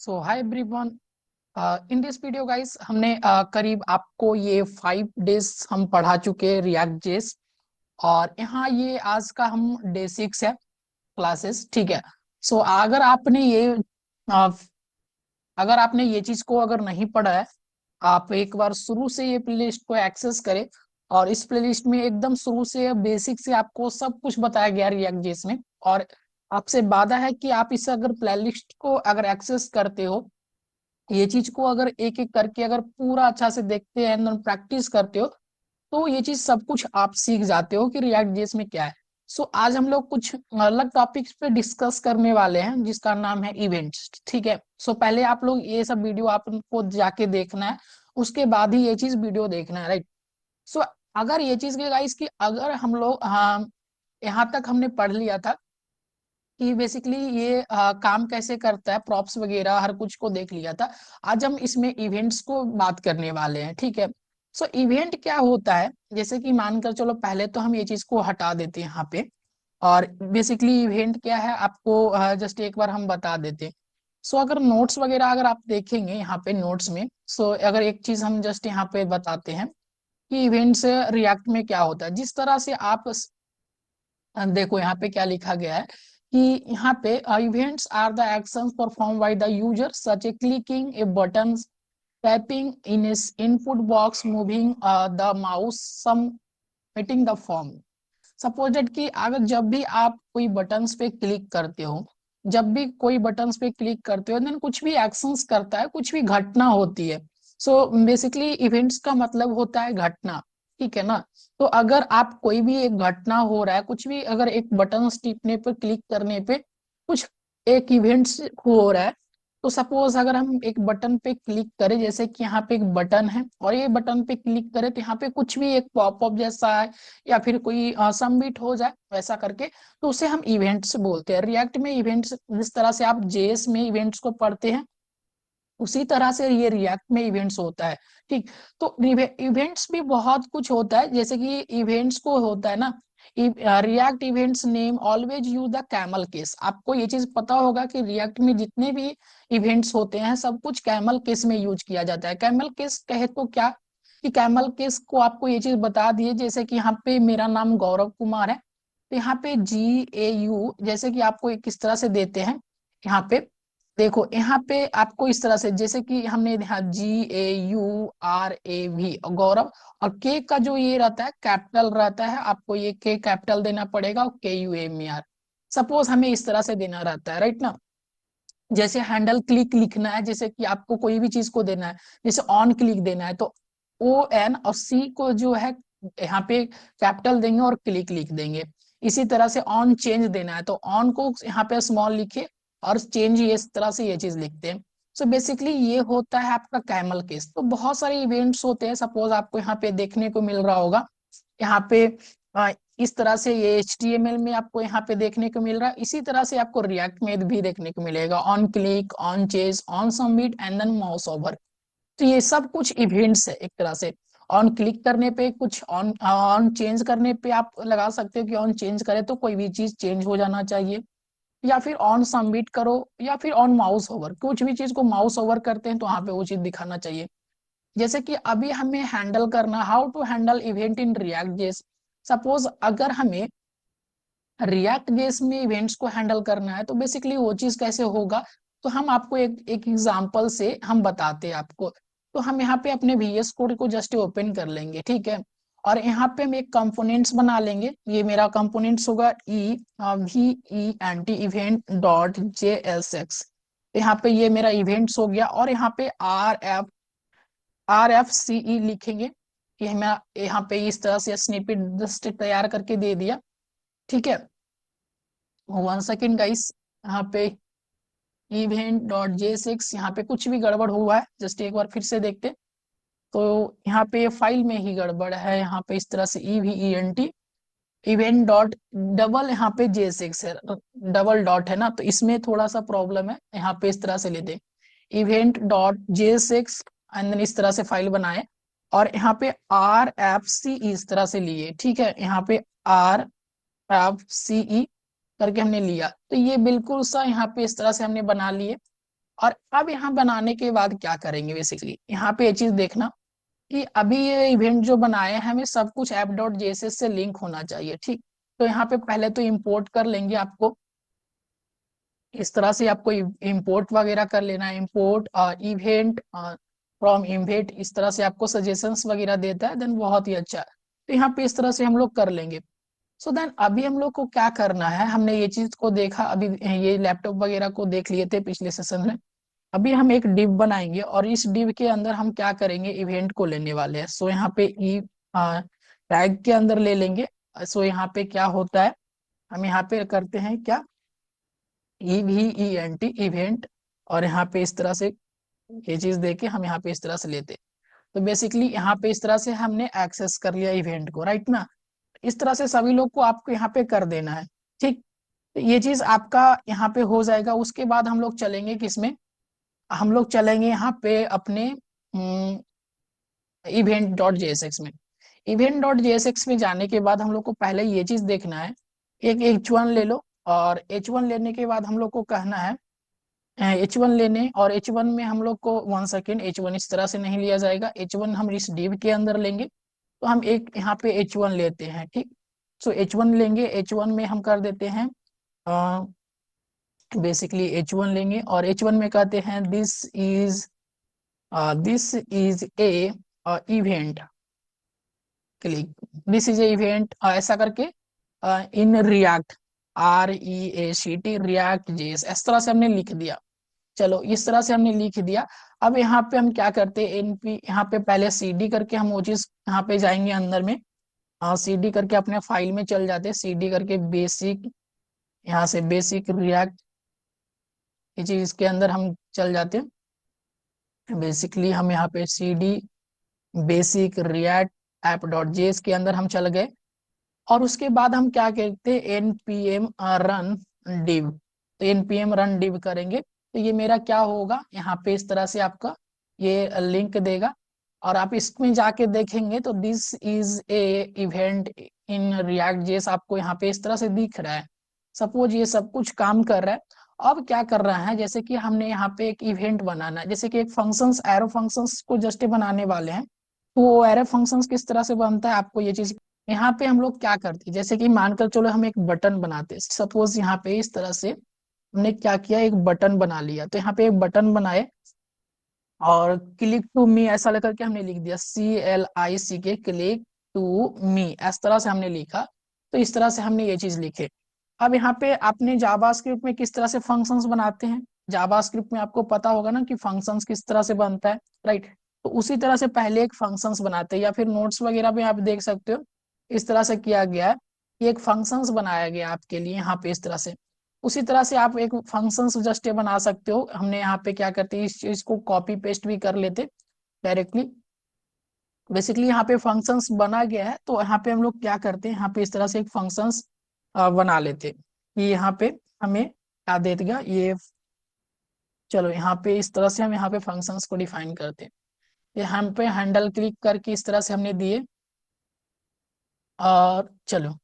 So hi everyone. In this video guys हमने करीब आपको ये 5 डेज हम पढ़ा चुके हैं रिएक्ट जेस। और यहाँ ये आज का हम डे 6 है क्लासेस, ठीक है। सो अ, अगर आपने ये चीज को अगर नहीं पढ़ा है, आप एक बार शुरू से ये प्लेलिस्ट को एक्सेस करें। और इस प्लेलिस्ट में एकदम शुरू से बेसिक से आपको सब कुछ बताया गया रिएक्ट जेस में। और आपसे वादा है कि आप इस अगर प्लेलिस्ट को अगर एक्सेस करते हो, ये चीज को अगर एक एक करके अगर पूरा अच्छा से देखते हैं एंड प्रैक्टिस करते हो, तो ये चीज सब कुछ आप सीख जाते हो कि रिएक्ट जेएस में क्या है। सो आज हम लोग कुछ अलग टॉपिक्स पे डिस्कस करने वाले हैं जिसका नाम है इवेंट्स, ठीक है। सो पहले आप लोग ये सब वीडियो आपको जाके देखना है, उसके बाद ही ये चीज वीडियो देखना है, राइट। सो अगर ये चीज के गाइस की अगर हम लोग, हाँ, यहाँ तक हमने पढ़ लिया था कि बेसिकली ये काम कैसे करता है, प्रॉप्स वगैरह हर कुछ को देख लिया था। आज हम इसमें इवेंट्स को बात करने वाले हैं, ठीक है। सो इवेंट क्या होता है, जैसे कि मानकर चलो पहले तो हम ये चीज को हटा देते हैं यहाँ पे। और बेसिकली इवेंट क्या है आपको जस्ट एक बार हम बता देते हैं। सो अगर नोट्स वगैरह अगर आप देखेंगे यहाँ पे नोट्स में, सो अगर एक चीज हम जस्ट यहाँ पे बताते हैं कि इवेंट्स रिएक्ट में क्या होता है। जिस तरह से आप देखो यहाँ पे क्या लिखा गया है कि यहाँ पे events are the actions perform by the user such a clicking a button, tapping in इस input box, moving the mouse, submitting the form. Supposed कि अगर जब भी आप कोई बटन्स पे क्लिक करते हो, जब भी कोई बटन्स पे क्लिक करते हो देन कुछ भी एक्शंस करता है, कुछ भी घटना होती है। सो बेसिकली इवेंट्स का मतलब होता है घटना, ठीक है ना। तो अगर आप कोई भी एक घटना हो रहा है, कुछ भी अगर एक बटन टिपने पर क्लिक करने पे कुछ एक इवेंट्स हो रहा है, तो सपोज अगर हम एक बटन पे क्लिक करें, जैसे कि यहाँ पे एक बटन है और ये बटन पे क्लिक करें तो यहाँ पे कुछ भी एक पॉपअप जैसा है या फिर कोई सबमिट हो जाए वैसा करके, तो उसे हम इवेंट्स बोलते हैं। रिएक्ट में इवेंट्स जिस तरह से आप जेएस में इवेंट्स को पढ़ते हैं, उसी तरह से ये रिएक्ट में इवेंट्स होता है, ठीक। तो इवेंट्स भी बहुत कुछ होता है, जैसे कि इवेंट्स को होता है ना, react events name always use the camel case. आपको ये चीज पता होगा कि रिएक्ट में जितने भी इवेंट्स होते हैं सब कुछ कैमल केस में यूज किया जाता है। कैमल केस कहे तो क्या, कि कैमल केस को आपको ये चीज बता दिए, जैसे कि यहाँ पे मेरा नाम गौरव कुमार है, तो यहाँ पे GAU जैसे कि आपको एक किस तरह से देते हैं यहाँ पे। देखो यहाँ पे आपको इस तरह से, जैसे कि हमने यहाँ GAURAV और गौरव, और के का जो ये रहता है कैपिटल रहता है, आपको ये के कैपिटल देना पड़ेगा और KUMER। सपोज हमें इस तरह से देना रहता है, राइट ना। जैसे हैंडल क्लिक लिखना है, जैसे कि आपको कोई भी चीज को देना है, जैसे ऑन क्लिक देना है तो ON और C को जो है यहाँ पे कैपिटल देंगे और क्लिक लिख देंगे। इसी तरह से ऑन चेंज देना है तो ऑन को यहाँ पे स्मॉल लिखे और चेंज ये इस तरह से ये चीज लिखते हैं। सो बेसिकली ये होता है आपका कैमल केस। तो बहुत सारे इवेंट्स होते हैं, सपोज आपको यहाँ पे देखने को मिल रहा होगा, यहाँ पे इस तरह से ये HTML में आपको यहाँ पे देखने को मिल रहा है, इसी तरह से आपको रिएक्ट में भी देखने को मिलेगा, on click, on change, on submit and then mouse over. तो ये सब कुछ इवेंट्स है एक तरह से। ऑन क्लिक करने पे कुछ, ऑन ऑन चेंज करने पे आप लगा सकते हो कि ऑन चेंज करे तो कोई भी चीज चेंज हो जाना चाहिए, या फिर ऑन सबमिट करो, या फिर ऑन माउस ओवर, कुछ भी चीज को माउस ओवर करते हैं तो वहां पे वो चीज दिखाना चाहिए। जैसे कि अभी हमें हैंडल करना, how to handle event in React JS. Suppose अगर हमें रिएक्ट जेएस में इवेंट्स को हैंडल करना है तो बेसिकली वो चीज कैसे होगा, तो हम आपको एक एक एग्जांपल से हम बताते हैं आपको। तो हम यहाँ पे अपने VS कोड को जस्ट ओपन कर लेंगे, ठीक है। और यहाँ पे हम एक कंपोनेंट्स बना लेंगे, ये मेरा कंपोनेंट्स होगा EVENT इवेंट डॉट JSX। यहाँ पे ये मेरा इवेंट्स हो गया, और यहाँ पे RFCE लिखेंगे। ये मैं यहाँ पे इस तरह से स्निपेट जस्ट तैयार करके दे दिया, ठीक है। 1 सेकेंड गाइस, यहाँ पे इवेंट डॉट J6, यहाँ पे कुछ भी गड़बड़ हुआ है जस्ट एक बार फिर से देखते। तो यहाँ पे फाइल में ही गड़बड़ है, यहाँ पे इस तरह से EVENT इवेंट डॉट डबल, यहाँ पे J6 है, डबल डॉट है ना, तो इसमें थोड़ा सा प्रॉब्लम है, यहाँ पे इस तरह से लेते event dot J6 and then इस तरह से फाइल बनाए, और यहाँ पे RFC इस तरह से लिए, ठीक है। यहाँ पे RFCE करके हमने लिया, तो ये बिल्कुल सा यहाँ पे इस तरह से हमने बना लिए। और अब यहाँ बनाने के बाद क्या करेंगे, बेसिकली यहाँ पे ये चीज देखना कि अभी ये इवेंट जो बनाए हैं हमें सब कुछ ऐप डॉट जेएसएस से लिंक होना चाहिए, ठीक। तो यहाँ पे पहले तो इंपोर्ट कर लेंगे, आपको इस तरह से आपको इंपोर्ट वगैरह कर लेना है। इंपोर्ट इवेंट फ्रॉम इवेंट, इस तरह से आपको सजेशंस वगैरह देता है, देन बहुत ही अच्छा है। तो यहाँ पे इस तरह से हम लोग कर लेंगे। सो देन अभी हम लोग को क्या करना है, हमने ये चीज को देखा, अभी ये लैपटॉप वगैरह को देख लिए थे पिछले सेशन में। अभी हम एक डिव बनाएंगे और इस डिव के अंदर हम क्या करेंगे, इवेंट को लेने वाले हैं। सो यहाँ पे ई टैग के अंदर ले लेंगे। सो यहाँ पे क्या होता है, हम यहाँ पे करते हैं क्या, EVENT इवेंट, और यहाँ पे इस तरह से ये चीज देके हम यहाँ पे इस तरह से लेते हैं। तो बेसिकली यहाँ पे इस तरह से हमने एक्सेस कर लिया इवेंट को, राइट ना। इस तरह से सभी लोग को आपको यहाँ पे कर देना है, ठीक। तो ये चीज आपका यहाँ पे हो जाएगा। उसके बाद हम लोग चलेंगे किसमें, हम लोग चलेंगे यहाँ पे अपने इवेंट डॉट जेएसएक्स में। इवेंट डॉट जेएसएक्स में जाने के बाद हम लोग को पहले ये चीज देखना है, एक H1 ले लो, और H1 लेने के बाद हम लोग को कहना है H1 लेने, और H1 में हम लोग को 1 सेकेंड, H1 इस तरह से नहीं लिया जाएगा, H1 हम इस डिव के अंदर लेंगे। तो हम एक यहाँ पे H1 लेते हैं, ठीक। सो H1 लेंगे, H1 में हम कर देते हैं बेसिकली H1 लेंगे, और H1 में कहते हैं this is a event, click, this is a event, ऐसा करके in React, REACT react JS, इस तरह से हमने लिख दिया। चलो इस तरह से हमने लिख दिया। अब यहाँ पे हम क्या करते हैं, एनपी यहाँ पे पहले CD करके हम वो चीज यहाँ पे जाएंगे अंदर में, CD करके अपने फाइल में चल जाते हैं, CD करके बेसिक, यहाँ से बेसिक रिएक्ट, ये चीज इसके अंदर हम चल जाते हैं। बेसिकली हम यहाँ पे CD basic react app dot JS के अंदर हम चल गए, और उसके बाद हम क्या कहते हैं, npm रन div। तो npm रन div करेंगे तो ये मेरा क्या होगा, यहाँ पे इस तरह से आपका ये लिंक देगा, और आप इसमें जाके देखेंगे तो this is a event in React JS, आपको यहाँ पे इस तरह से दिख रहा है। सपोज ये सब कुछ काम कर रहा है। अब क्या कर रहा है, जैसे कि हमने यहाँ पे एक इवेंट बनाना है, जैसे कि एक फंक्शंस, एरो फंक्शंस को जस्ट बनाने वाले हैं। तो वो एरो फंक्शंस किस तरह से बनता है, आपको ये चीज यहाँ पे हम लोग क्या करते हैं, जैसे कि मानकर चलो हम एक बटन बनाते हैं, सपोज यहाँ पे इस तरह से हमने क्या किया, एक बटन बना लिया। तो यहाँ पे एक बटन बनाए, और क्लिक टू मी ऐसा लेकर के हमने लिख दिया, CLIC क्लिक टू मी, इस तरह से हमने लिखा। तो इस तरह से हमने ये चीज लिखे। अब यहाँ पे आपने जावास्क्रिप्ट में किस तरह से फंक्शंस बनाते हैं, जावास्क्रिप्ट में आपको पता होगा ना कि फंक्शंस किस तरह से बनता है, राइट। तो उसी तरह से पहले एक फंक्शंस बनाते हैं, या फिर नोट्स वगैरह में आप देख सकते हो इस तरह से किया गया है कि एक फंक्शंस बनाया गया आपके लिए यहाँ पे इस तरह से। उसी तरह से आप एक फंक्शंस जस्ट बना सकते हो। हमने यहाँ पे क्या करते हैं, इस चीज को कॉपी पेस्ट भी कर लेते डायरेक्टली। बेसिकली यहाँ पे फंक्शंस बना गया है, तो यहाँ पे हम लोग क्या करते हैं, यहाँ पे इस तरह से एक फंक्शंस बना लेते कि यहाँ पे हमें क्या दे देगा ये। चलो यहाँ पे इस तरह से हम यहाँ पे फंक्शंस को डिफाइन करते हैं। ये हम पे हैंडल क्लिक करके इस तरह से हमने दिए, और चलो,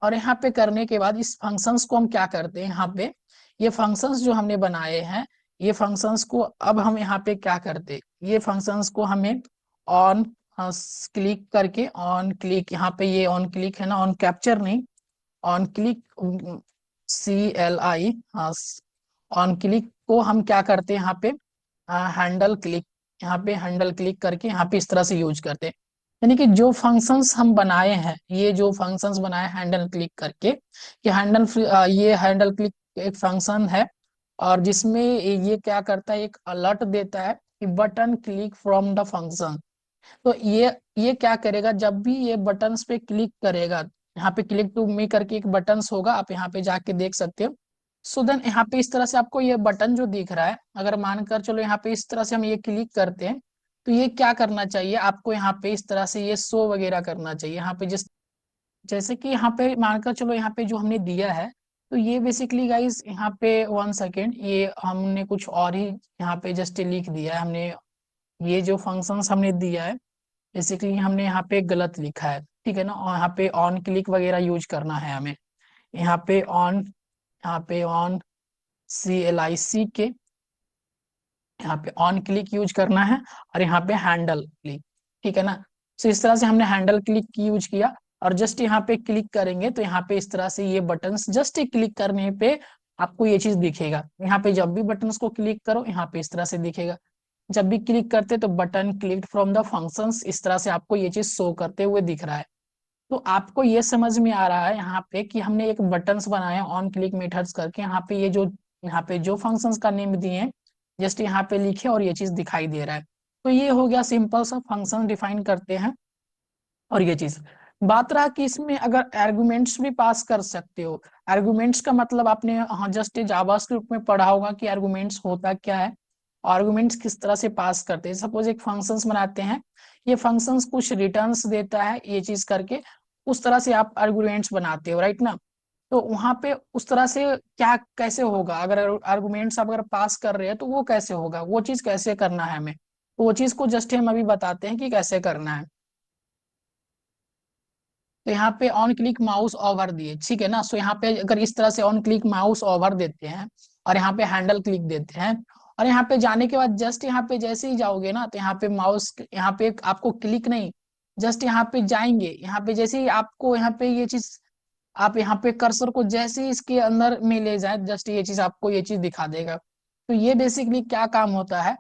और यहाँ पे करने के बाद इस फंक्शंस को हम क्या करते हैं, यहाँ पे ये फंक्शंस जो हमने बनाए हैं, ये फंक्शंस को अब हम यहाँ पे क्या करते हैं, ये फंक्शंस को हमें ऑन क्लिक करके, ऑन क्लिक, यहाँ पे ये ऑन क्लिक है ना, ऑन कैप्चर नहीं, ऑन क्लिक, CLI, हाँ, ऑन क्लिक को हम क्या करते हैं, यहाँ पे हैंडल क्लिक, यहाँ पे हैंडल क्लिक करके यहाँ पे इस तरह से यूज करते हैं। यानी कि जो फंक्शंस हम बनाए हैं, ये जो फंक्शंस बनाए हैंडल क्लिक करके, ये हैंडल क्लिक एक फंक्शन है, और जिसमें ये क्या करता है, एक अलर्ट देता है कि button click from the function. तो ये क्या करेगा, जब भी ये बटन्स पे क्लिक करेगा, यहाँ पे क्लिक टू मी करके एक बटन्स होगा, आप यहाँ पे जाके देख सकते हो। सो देन यहाँ पे इस तरह से आपको ये बटन जो दिख रहा है, अगर मानकर चलो यहाँ पे इस तरह से हम ये क्लिक करते हैं, तो ये क्या करना चाहिए आपको, यहाँ पे इस तरह से ये शो वगैरह करना चाहिए। यहाँ पे जैसे कि यहाँ पे मानकर चलो यहाँ पे जो हमने दिया है, तो ये बेसिकली गाइस यहाँ पे 1 सेकेंड, ये हमने कुछ और ही यहाँ पे जस्ट लिख दिया है हमने। ये जो फंक्शंस हमने दिया है, बेसिकली हमने यहाँ पे गलत लिखा है, ठीक है ना। और यहाँ पे ऑन क्लिक वगैरह यूज करना है हमें, यहाँ पे ऑन CLIC यहाँ पे ऑन क्लिक यूज करना है और यहाँ पे हैंडल क्लिक, ठीक है ना। तो इस तरह से हमने हैंडल क्लिक यूज किया और जस्ट यहाँ पे क्लिक करेंगे तो यहाँ पे इस तरह से ये बटन्स जस्ट एक क्लिक करने पे आपको ये चीज दिखेगा। यहाँ पे जब भी बटन्स को क्लिक करो यहाँ पे इस तरह से दिखेगा। जब भी क्लिक करते तो button click from the functions, इस तरह से आपको ये चीज शो करते हुए दिख रहा है। तो आपको ये समझ में आ रहा है यहाँ पे कि हमने एक बटन्स बनाया ऑन क्लिक मेथड्स करके, यहाँ पे जो फंक्शंस का नेम दिए हैं जस्ट यहाँ पे लिखे और ये चीज दिखाई दे रहा है। तो ये हो गया सिंपल सा फंक्शन डिफाइन करते हैं। और ये चीज बात रहा कि इसमें अगर आर्गुमेंट्स भी पास कर सकते हो। आर्गुमेंट्स का मतलब आपने हाँ जस्ट जावास्क्रिप्ट में पढ़ा होगा कि आर्गुमेंट्स होता क्या है, आर्गुमेंट्स किस तरह से पास करते हैं। सपोज एक फंक्शंस बनाते हैं, ये फंक्शंस कुछ रिटर्न्स देता है ये चीज करके, उस तरह से आप आर्गुमेंट्स बनाते हो, राइट ना। तो वहां पे उस तरह से क्या कैसे होगा, अगर आर्गुमेंट्स आप अगर पास कर रहे हैं तो वो कैसे होगा, वो चीज कैसे करना है हमें, तो वो चीज को जस्ट हम अभी बताते हैं कि कैसे करना है। तो यहाँ पे ऑन क्लिक माउस ओवर दिए, ठीक है ना। सो यहाँ पे अगर इस तरह से ऑन क्लिक माउस ओवर देते हैं और यहाँ पे हैंडल क्लिक देते हैं और यहाँ पे जाने के बाद जस्ट यहाँ पे जैसे ही जाओगे ना तो यहाँ पे माउस यहाँ पे आपको क्लिक नहीं, जस्ट यहाँ पे जाएंगे, यहाँ पे जैसे ही आपको यहाँ पे ये चीज आप यहाँ पे कर्सर को जैसे ही इसके अंदर में ले जाए जस्ट ये चीज आपको ये चीज दिखा देगा। तो ये बेसिकली क्या काम होता है,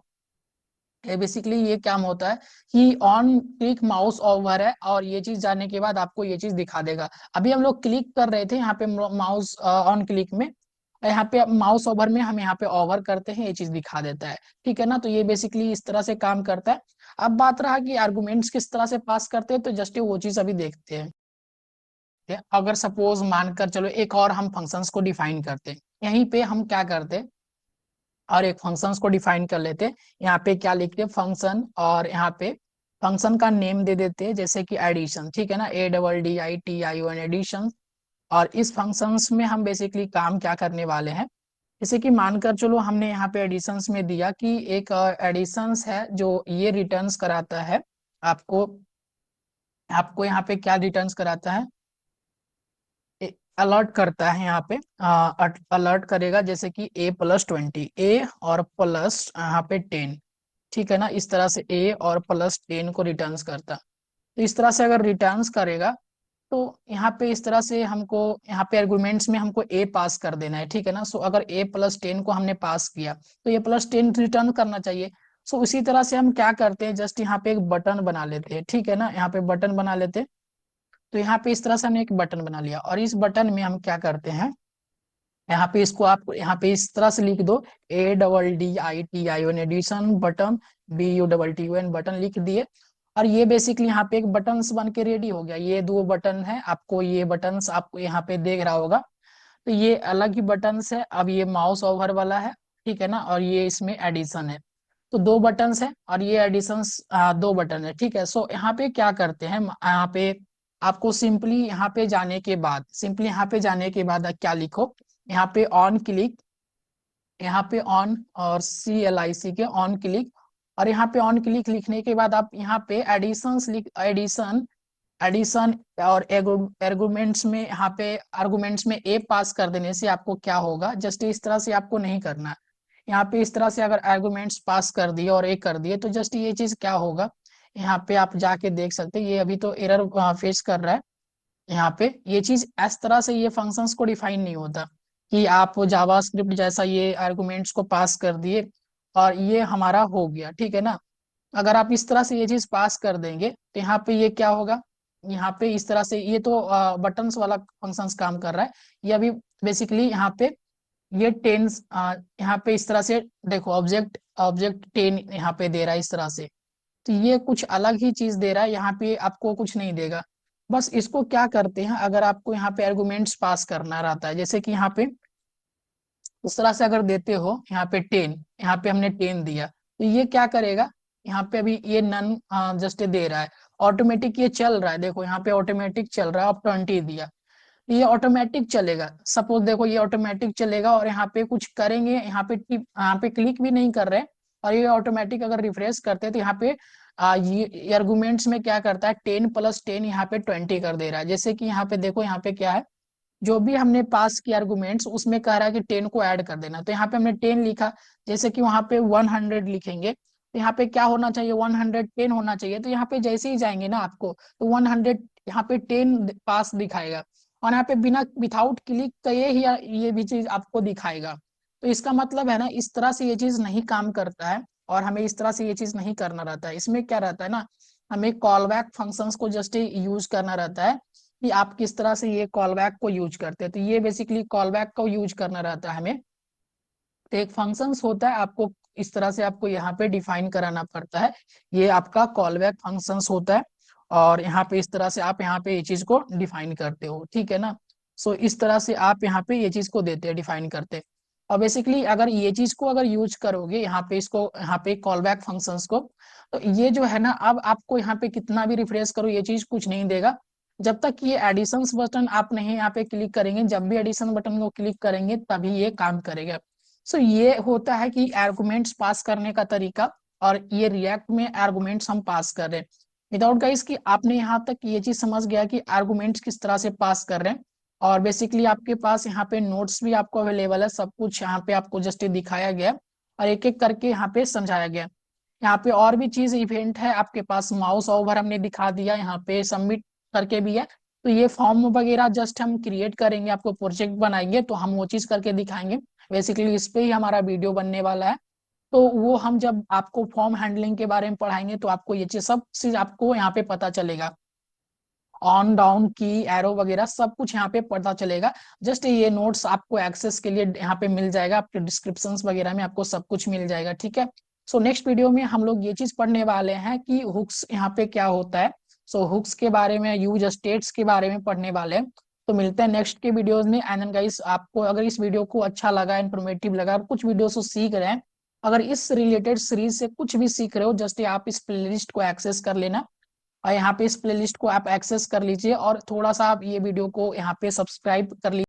ये काम होता है कि ऑन क्लिक माउस ओवर है और ये चीज जाने के बाद आपको ये चीज दिखा देगा। अभी हम लोग क्लिक कर रहे थे यहाँ पे माउस ऑन क्लिक में, यहाँ पे माउस ओवर में हम यहाँ पे ओवर करते हैं ये चीज दिखा देता है, ठीक है ना। तो ये बेसिकली इस तरह से काम करता है। अब बात रहा कि आर्गुमेंट्स किस तरह से पास करते हैं, तो जस्ट वो चीज अभी देखते हैं। ठीक है? अगर सपोज मानकर चलो एक और हम फंक्शंस को डिफाइन करते हैं, यहीं पे हम क्या करते हैं और एक फंक्शंस को डिफाइन कर लेते हैं। यहाँ पे क्या लिखते हैं फंक्शन, और यहाँ पे फंक्शन का नेम दे देते हैं जैसे कि एडिशन, ठीक है ना, ADDITION एडिशन। और इस फंक्शंस में हम बेसिकली काम क्या करने वाले हैं, जैसे कि मानकर चलो हमने यहाँ पे एडिशंस में दिया कि एक एडिशंस है जो ये रिटर्न्स कराता है आपको, आपको यहाँ पे क्या रिटर्न्स कराता है, अलर्ट करता है यहाँ पे, अलर्ट करेगा जैसे कि A+20, ए और प्लस यहाँ पे 10, ठीक है ना। इस तरह से A और +10 को रिटर्न्स करता। तो इस तरह से अगर रिटर्न्स करेगा तो यहाँ पे इस तरह से हमको यहाँ पे आर्गुमेंट्स में हमको A पास कर देना है, ठीक है ना। सो अगर A+10 को हमने पास किया तो A+10 रिटर्न करना चाहिए। सो उसी तरह से हम क्या करते हैं, जस्ट यहाँ पे एक बटन बना लेते हैं, ठीक है ना, यहाँ पे बटन बना लेते हैं। तो यहाँ पे इस तरह से हमने एक बटन बना लिया और इस बटन में हम क्या करते हैं, यहाँ पे इसको आप यहाँ पे इस तरह से लिख दो ADDITION addition button, BUTTON button लिख दिए। और ये बेसिकली यहाँ पे एक बटन्स बन के रेडी हो गया। ये दो बटन है, आपको ये बटन्स आपको यहाँ पे देख रहा होगा। तो ये अलग ही बटन्स है, अब ये माउस ओवर वाला है, ठीक है ना, और ये इसमें एडिशन है। तो दो बटन्स है और ये एडिशंस दो बटन है, ठीक है। सो यहाँ पे क्या करते हैं, यहाँ पे आपको सिंपली यहाँ पे जाने के बाद क्या लिखो, यहाँ पे ऑन क्लिक, यहाँ पे ऑन और CLIC के ऑन क्लिक, और यहाँ पे ऑन क्लिक लिखने के बाद आप यहाँ पे एडिशन एडिशन और आर्गुमेंट्स में यहाँ पे आर्गुमेंट्स में A पास कर देने से आपको क्या होगा, जस्ट इस तरह से आपको नहीं करना है। यहाँ पे इस तरह से अगर आर्गुमेंट्स पास कर दिए और A कर दिए तो जस्ट ये चीज क्या होगा, यहाँ पे आप जाके देख सकते हैं, ये अभी तो एरर फेस कर रहा है। यहाँ पे ये चीज इस तरह से ये फंक्शंस को डिफाइन नहीं होता कि आप जावास्क्रिप्ट जैसा ये आर्गुमेंट्स को पास कर दिए और ये हमारा हो गया, ठीक है ना। अगर आप इस तरह से ये चीज पास कर देंगे तो यहाँ पे ये क्या होगा, यहाँ पे इस तरह से ये तो बटन्स वाला फंक्शंस काम कर रहा है। ये अभी बेसिकली यहाँ पे ये टेंस यहाँ पे इस तरह से देखो, ऑब्जेक्ट ऑब्जेक्ट 10 यहाँ पे दे रहा है इस तरह से। तो ये कुछ अलग ही चीज दे रहा है, यहाँ पे आपको कुछ नहीं देगा। बस इसको क्या करते हैं, अगर आपको यहाँ पे आर्गुमेंट्स पास करना रहता है जैसे कि यहाँ पे इस तरह से अगर देते हो, यहाँ पे 10, यहाँ पे हमने 10 दिया तो ये क्या करेगा, यहाँ पे अभी ये नन जस्ट दे रहा है, ऑटोमेटिक ये चल रहा है, देखो यहाँ पे ऑटोमेटिक चल रहा है, अब 20 दिया तो ये ऑटोमेटिक चलेगा। सपोज देखो ये ऑटोमेटिक चलेगा और यहाँ पे कुछ करेंगे, यहाँ पे क्लिक भी नहीं कर रहे हैं और ये ऑटोमेटिक अगर रिफ्रेश करते हैं तो यहाँ पे ये आर्गुमेंट्स में क्या करता है, 10+10 यहाँ पे 20 कर दे रहा है। जैसे कि यहाँ पे देखो यहाँ पे क्या है, जो भी हमने पास किया आर्गुमेंट्स उसमें कह रहा है कि 10 को ऐड कर देना, तो यहाँ पे हमने 10 लिखा। जैसे कि वहां पे 100 लिखेंगे तो यहाँ पे क्या होना चाहिए, 110 होना चाहिए। तो यहाँ पे जैसे ही जाएंगे ना आपको तो 100 यहाँ पे 10 पास दिखाएगा, और यहाँ पे बिना विथाउट क्लिक किए ही ये भी चीज आपको दिखाएगा। तो इसका मतलब है ना, इस तरह से ये चीज नहीं काम करता है, और हमें इस तरह से ये चीज नहीं करना रहता है। इसमें क्या रहता है ना, हमें कॉल बैक फंक्शंस को जस्ट यूज करना रहता है कि आप किस तरह से ये कॉल बैक को यूज करते हैं। तो ये बेसिकली कॉल बैक को यूज करना रहता है हमें। तो एक फंक्शंस होता है, आपको इस तरह से आपको यहाँ पे डिफाइन कराना पड़ता है। ये आपका कॉल बैक फंक्शंस होता है, और यहाँ पे इस तरह से आप यहाँ पे ये चीज को डिफाइन करते हो, ठीक है ना। सो इस तरह से आप यहाँ पे ये चीज को देते हैं, डिफाइन करते हैं। और बेसिकली अगर ये चीज को अगर यूज करोगे यहाँ पे, इसको यहाँ पे कॉल बैक फंक्शंस को, तो ये जो है ना, अब आपको यहाँ पे कितना भी रिफ्रेश करो ये चीज कुछ नहीं देगा, जब तक ये एडिशंस बटन आप नहीं यहाँ पे क्लिक करेंगे। जब भी एडिशन बटन को क्लिक करेंगे तभी ये काम करेगा। सो ये होता है कि आर्गुमेंट्स पास करने का तरीका, और ये रिएक्ट में आर्गुमेंट्स हम पास कर रहे हैं। विदाउट गाइस कि आपने यहाँ तक ये चीज समझ गया कि आर्गुमेंट्स किस तरह से पास कर रहे हैं, और बेसिकली आपके पास यहाँ पे नोट्स भी आपको अवेलेबल है, सब कुछ यहाँ पे आपको जस्ट दिखाया गया है, और एक एक करके यहाँ पे समझाया गया है। यहाँ पे और भी चीज इवेंट है आपके पास, माउस ओवर हमने दिखा दिया, यहाँ पे सबमिट करके भी है। तो ये फॉर्म वगैरह जस्ट हम क्रिएट करेंगे, आपको प्रोजेक्ट बनाएंगे तो हम वो चीज करके दिखाएंगे। बेसिकली इस पे ही हमारा वीडियो बनने वाला है। तो वो हम जब आपको फॉर्म हैंडलिंग के बारे में पढ़ाएंगे तो आपको ये चीज सब चीज आपको यहाँ पे पता चलेगा। ऑन डाउन की एरो वगैरह सब कुछ यहाँ पे पता चलेगा। जस्ट ये नोट्स आपको एक्सेस के लिए यहाँ पे मिल जाएगा, आपके डिस्क्रिप्शंस वगैरह में आपको सब कुछ मिल जाएगा, ठीक है। सो नेक्स्ट वीडियो में हम लोग ये चीज पढ़ने वाले हैं कि हुक्स यहाँ पे क्या होता है। सो हुक्स के बारे में, यूज स्टेट्स के बारे में पढ़ने वाले हैं। तो मिलते हैं नेक्स्ट के वीडियोज में। एंड गाइस, आपको अगर इस वीडियो को अच्छा लगा, इन्फॉर्मेटिव लगा, कुछ वीडियो से सीख रहे हैं, अगर इस रिलेटेड सीरीज से कुछ भी सीख रहे हो, जस्ट आप इस प्लेलिस्ट को एक्सेस कर लेना, और यहाँ पे इस प्लेलिस्ट को आप एक्सेस कर लीजिए, और थोड़ा सा आप ये वीडियो को यहाँ पे सब्सक्राइब कर लीजिए।